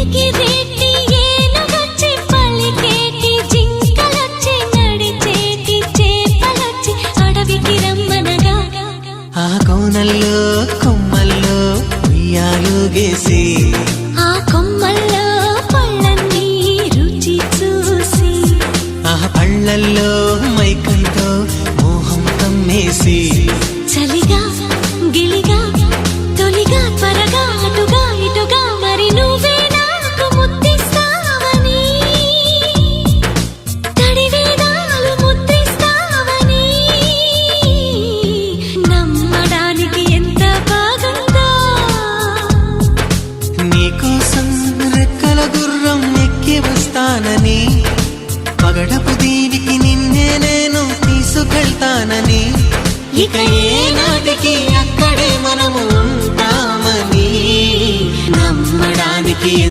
ఎగిరేటి ఏనుగొచ్చి పలికేటి జింకలొచ్చి నడిచేటి చేపలొచ్చి అడవికి రమ్మనగా ఆ కోనల్లో కొమ్మల్లో ఉయ్యాలుగేసి ఆ కొమ్మల్లో పళ్ళన్నీ రుచి చూసి ఆ పళ్ళల్లో మైకంతో మోహం కమ్మేసి చలిగా గిలిగా తొలిగా త్వరగా అటుగా ఇటుగా మరి నువ్వే నాకు ముద్దిస్తావని తడివేదాలు ముద్దిస్తావని నమ్మడానికి ఎంత బాగుందో నీకోసం రెక్కల గుర్రం ఎక్కి వస్తానని పగడపు దీవికి నిన్నే నేను తీసుకెళ్తానని ఇక ఏనాటికి అక్కడే మనము ఉంటామని నమ్మడానికి